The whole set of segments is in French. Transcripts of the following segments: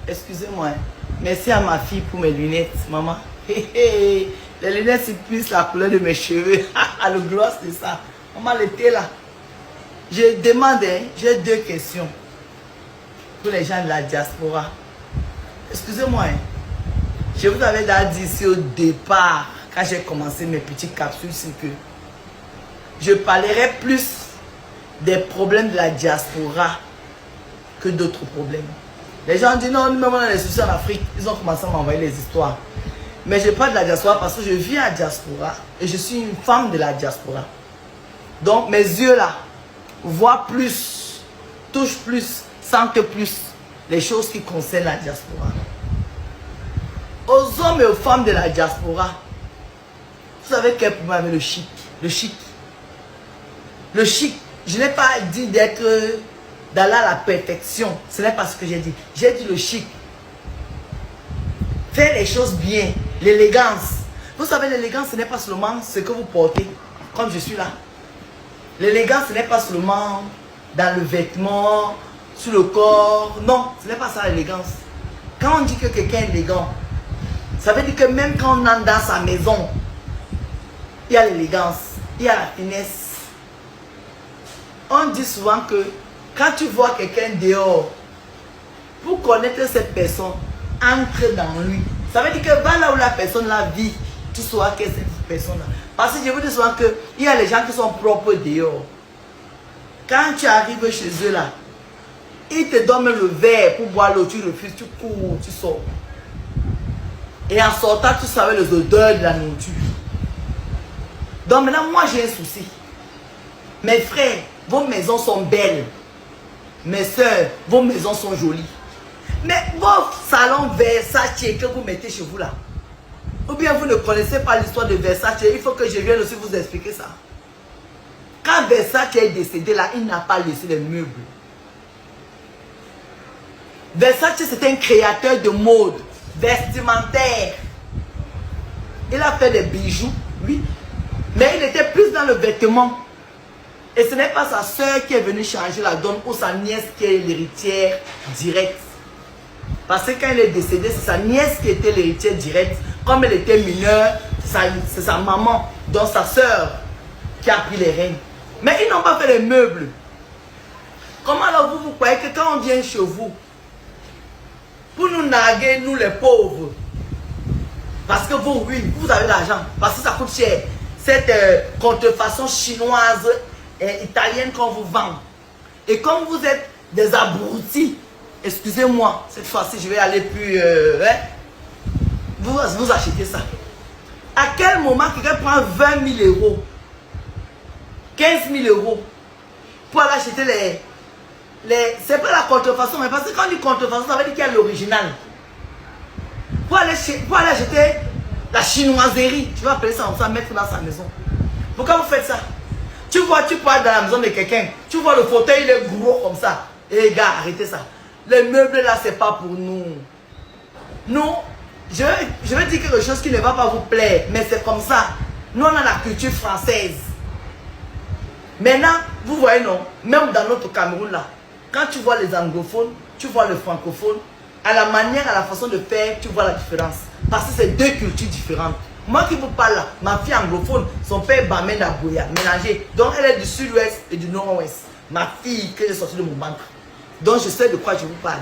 Excusez-moi. Merci à ma fille pour mes lunettes, maman. Les lunettes, c'est plus la couleur de mes cheveux. Le gloss, c'est ça. Maman, l'été là. Je demande, j'ai 2 questions pour les gens de la diaspora. Excusez-moi. Je vous avais déjà dit ici au départ, quand j'ai commencé mes petites capsules, c'est que je parlerai plus des problèmes de la diaspora que d'autres problèmes. Les gens disent non, nous-mêmes on a des soucis en Afrique. Ils ont commencé à m'envoyer les histoires. Mais je parle de la diaspora parce que je vis à la diaspora et je suis une femme de la diaspora. Donc mes yeux là voient plus, touchent plus, sentent plus les choses qui concernent la diaspora. Aux hommes et aux femmes de la diaspora, vous savez quel problème avec le chic? Le chic. Le chic, je n'ai pas dit d'être d'aller à la perfection. Ce n'est pas ce que j'ai dit. J'ai dit le chic. Faire les choses bien. L'élégance. Vous savez, l'élégance, ce n'est pas seulement ce que vous portez, comme je suis là. L'élégance, ce n'est pas seulement dans le vêtement, sur le corps. Non, ce n'est pas ça l'élégance. Quand on dit que quelqu'un est élégant, ça veut dire que même quand on entre dans sa maison, il y a l'élégance, il y a la finesse. On dit souvent que quand tu vois quelqu'un dehors, pour connaître cette personne, entre dans lui. Ça veut dire que va là où la personne la vit, tu sauras que c'est cette personne-là. Parce que je vous dis souvent qu'il y a les gens qui sont propres dehors. Quand tu arrives chez eux là, ils te donnent le verre pour boire l'eau, tu refuses, tu cours, tu sors. Et en sortant, tu savais les odeurs de la nourriture. Donc maintenant, moi j'ai un souci. Mes frères, vos maisons sont belles. Mes soeurs, vos maisons sont jolies. Mais vos salons Versace que vous mettez chez vous là, ou bien vous ne connaissez pas l'histoire de Versace, il faut que je vienne aussi vous expliquer ça. Quand Versace est décédé là, il n'a pas laissé les meubles. Versace, c'est un créateur de mode vestimentaire. Il a fait des bijoux, oui, mais il était plus dans le vêtement. Et ce n'est pas sa soeur qui est venue changer la donne ou sa nièce qui est l'héritière directe. Parce que quand il est décédé, c'est sa nièce qui était l'héritière directe. Comme elle était mineure, c'est sa maman, donc sa soeur, qui a pris les rênes. Mais ils n'ont pas fait les meubles. Comment alors vous croyez que quand on vient chez vous, pour nous narguer, nous les pauvres, parce que vous, oui, vous avez l'argent, parce que ça coûte cher, cette contrefaçon chinoise et italienne qu'on vous vend. Et comme vous êtes des abrutis, excusez-moi, cette fois-ci je vais aller plus... vous achetez ça. À quel moment quelqu'un prend 20 000 euros, 15 000 euros pour aller acheter c'est pas la contrefaçon, mais parce que quand on dit contrefaçon, ça veut dire qu'il y a l'original. Pour aller acheter la chinoiserie, tu vas appeler ça comme ça, mettre dans sa maison. Pourquoi vous faites ça? Tu vois, tu parles dans la maison de quelqu'un, tu vois le fauteuil, il est gros comme ça. Et les gars, arrêtez ça. Les meubles là, c'est pas pour nous. Nous, je vais dire quelque chose qui ne va pas vous plaire, mais c'est comme ça. Nous, on a la culture française. Maintenant, vous voyez, non, même dans notre Cameroun là, quand tu vois les anglophones, tu vois le francophone, à la manière, à la façon de faire, tu vois la différence. Parce que c'est 2 cultures différentes. Moi qui vous parle là, ma fille anglophone, son père est Bamen Aboya, mélangé. Donc elle est du sud-ouest et du nord-ouest. Ma fille que j'ai sortie de mon ventre. Donc je sais de quoi je vous parle.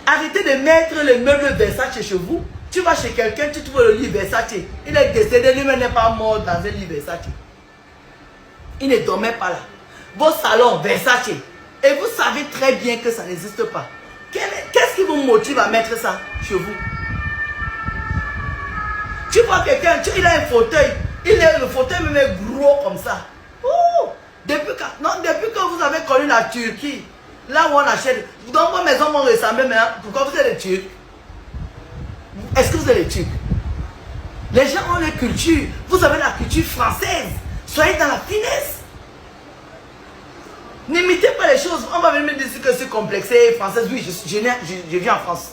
Arrêtez de mettre les meubles Versace chez vous. Tu vas chez quelqu'un, tu trouves le lit Versace. Il est décédé, lui-même n'est pas mort dans un lit Versace. Il ne dormait pas là. Vos salons Versace. Et vous savez très bien que ça n'existe pas. Qu'est-ce qui vous motive à mettre ça chez vous? Tu vois quelqu'un, il a un fauteuil. Le fauteuil même est gros comme ça. Ouh, depuis que vous avez connu la Turquie, là où on achète, donc vos maisons vont ressembler maintenant. Pourquoi vous êtes les Turcs? Est-ce que vous êtes les Turcs? Les gens ont une culture. Vous avez la culture française. Soyez dans la finesse. N'imitez pas les choses. On va venir me dire que c'est complexé, française. Oui, je vis en France.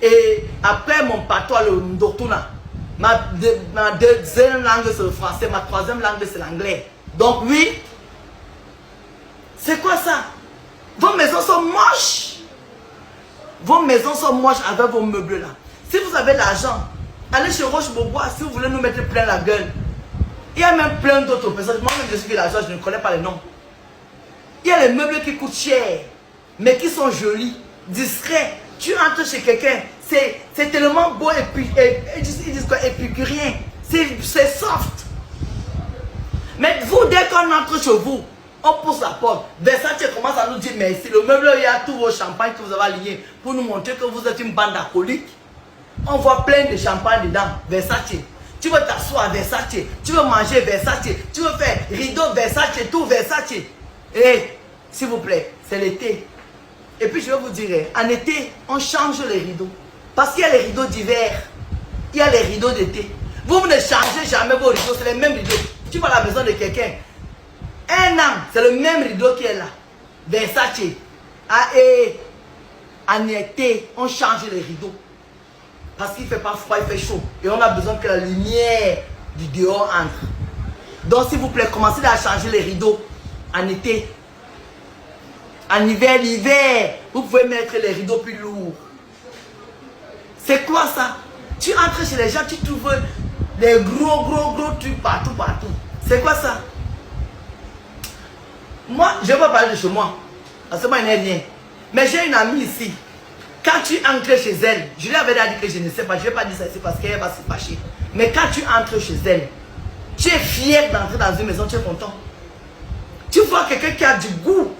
Et après mon patois, le Ndortuna, ma deuxième langue c'est le français, ma troisième langue c'est l'anglais. Donc oui, c'est quoi ça? Vos maisons sont moches. Vos maisons sont moches avec vos meubles là. Si vous avez l'argent, allez chez Roche-Beaubois si vous voulez nous mettre plein la gueule. Il y a même plein d'autres personnes. Moi-même, je suis villageois, je ne connais pas les noms. Il y a les meubles qui coûtent cher, mais qui sont jolis, discrets. Tu entres chez quelqu'un, c'est tellement beau et puis ils disent quoi, épicurien. C'est soft. Mais vous, dès qu'on entre chez vous, on pousse la porte. Versace commence à nous dire merci. Le meuble, il y a tous vos champagnes que vous avez alignés pour nous montrer que vous êtes une bande alcoolique. On voit plein de champagne dedans. Versace. Tu veux t'asseoir, Versace. Tu veux manger, Versace. Tu veux faire rideau, Versace, tout Versace. Et s'il vous plaît, c'est l'été. Et puis je vais vous dire, en été, on change les rideaux. Parce qu'il y a les rideaux d'hiver. Il y a les rideaux d'été. Vous ne changez jamais vos rideaux, c'est les mêmes rideaux. Tu vas à la maison de quelqu'un. Un an, c'est le même rideau qui est là. Versace. Et en été, on change les rideaux. Parce qu'il ne fait pas froid, il fait chaud. Et on a besoin que la lumière du dehors entre. Donc s'il vous plaît, commencez à changer les rideaux en été. En hiver, l'hiver, vous pouvez mettre les rideaux plus lourds. C'est quoi ça? Tu entres chez les gens, tu trouves des gros trucs partout. C'est quoi ça? Moi, je ne vais pas parler de chez moi. Parce que moi, il n'y a rien. Mais j'ai une amie ici. Quand tu entres chez elle, je lui avais dit que je ne sais pas, je ne vais pas dire ça ici parce qu'elle va se fâcher. Mais quand tu entres chez elle, tu es fier d'entrer dans une maison, tu es content. Tu vois quelqu'un qui a du goût.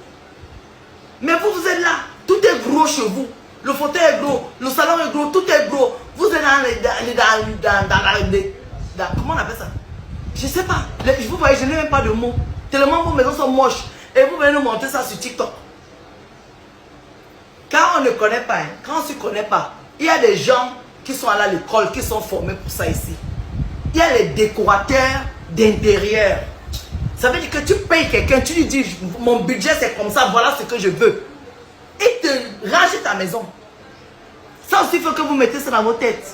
Mais vous êtes là, tout est gros chez vous. Le fauteuil est gros, le salon est gros, tout est gros. Vous êtes dans comment on appelle ça? Je ne sais pas. Vous voyez, je n'ai même pas de mots. Tellement vos maisons sont moches. Et vous venez nous montrer ça sur TikTok. Quand on ne connaît pas, quand on ne se connaît pas, il y a des gens qui sont allés à l'école, qui sont formés pour ça ici. Il y a les décorateurs d'intérieur. Ça veut dire que tu payes quelqu'un, tu lui dis, mon budget c'est comme ça, voilà ce que je veux. Il te range ta maison. Ça aussi, il faut que vous mettez ça dans vos têtes.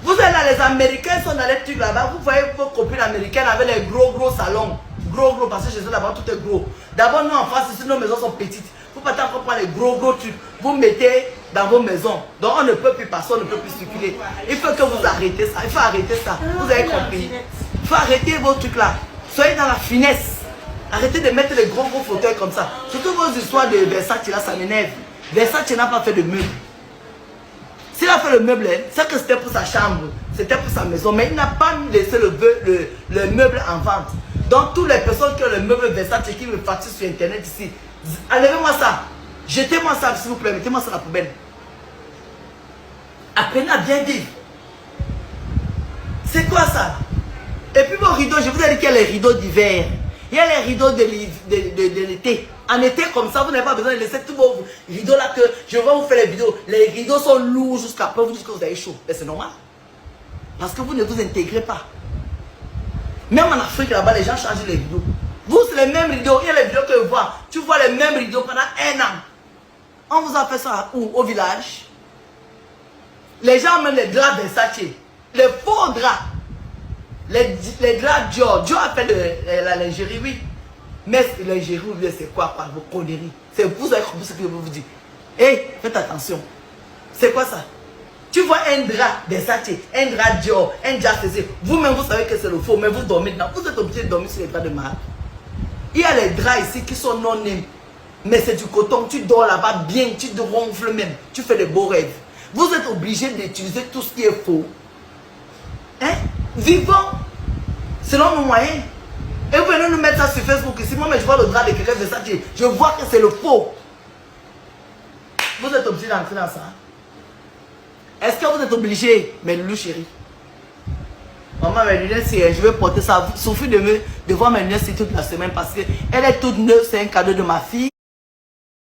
Vous êtes là, les Américains sont dans les trucs là-bas. Vous voyez vos copines américaines avec les gros salons. Gros, parce que chez eux là-bas, tout est gros. D'abord, nous en France, ici, nos maisons sont petites. Vous ne pouvez pas prendre les gros trucs. Vous mettez dans vos maisons. Donc, on ne peut plus passer, on ne peut plus circuler. Il faut que vous arrêtez ça. Il faut arrêter ça. Vous avez compris. Il faut arrêter vos trucs là. Soyez dans la finesse. Arrêtez de mettre les gros fauteuils comme ça. Surtout vos histoires de Versace là, ça m'énerve. Versace n'a pas fait de meuble. S'il a fait le meuble, c'est que c'était pour sa chambre, c'était pour sa maison, mais il n'a pas laissé le meuble en vente. Donc, toutes les personnes qui ont le meuble Versace qui me facturent sur internet ici, enlevez-moi ça. Jetez-moi ça, s'il vous plaît, mettez-moi ça à la poubelle. Apprenez à bien vivre. C'est quoi ça? Et puis vos rideaux, je vous ai dit qu'il y a les rideaux d'hiver. Il y a les rideaux de l'été. En été comme ça, vous n'avez pas besoin de laisser tous vos rideaux là que je vais vous faire les vidéos. Les rideaux sont lourds jusqu'à après vous dites que vous avez chaud. Et c'est normal. Parce que vous ne vous intégrez pas. Même en Afrique là-bas, les gens changent les rideaux. Vous, c'est les mêmes rideaux. Il y a les vidéos que je vois. Tu vois les mêmes rideaux pendant un an. On vous a fait ça où? Au village. Les gens mettent les draps Versace. Les faux draps. Les draps Dior. Dior a fait la lingerie, oui. Mais la lingerie, c'est quoi, vos conneries? C'est vous avez compris ce que je vous dis. Hé, faites attention. C'est quoi ça? Tu vois un drap Versace, un drap Dior, un drap CC. Vous-même, vous savez que c'est le faux, mais vous dormez dedans. Vous êtes obligé de dormir sur les draps de marque. Il y a les draps ici qui sont non-name. Mais c'est du coton. Tu dors là-bas bien, tu te ronfles même. Tu fais des beaux rêves. Vous êtes obligé d'utiliser tout ce qui est faux. Hein? Vivons selon nos moyens. Et vous venez nous mettre ça sur Facebook ici. Moi, mais je vois le drap de quelqu'un de Versace. Je vois que c'est le faux. Vous êtes obligé d'entrer dans ça. Est-ce que vous êtes obligé, mes loulous chéris? Maman, mes lunettes, je vais porter ça. Souffrez de voir mes lunettes toute la semaine parce qu'elle est toute neuve. C'est un cadeau de ma fille.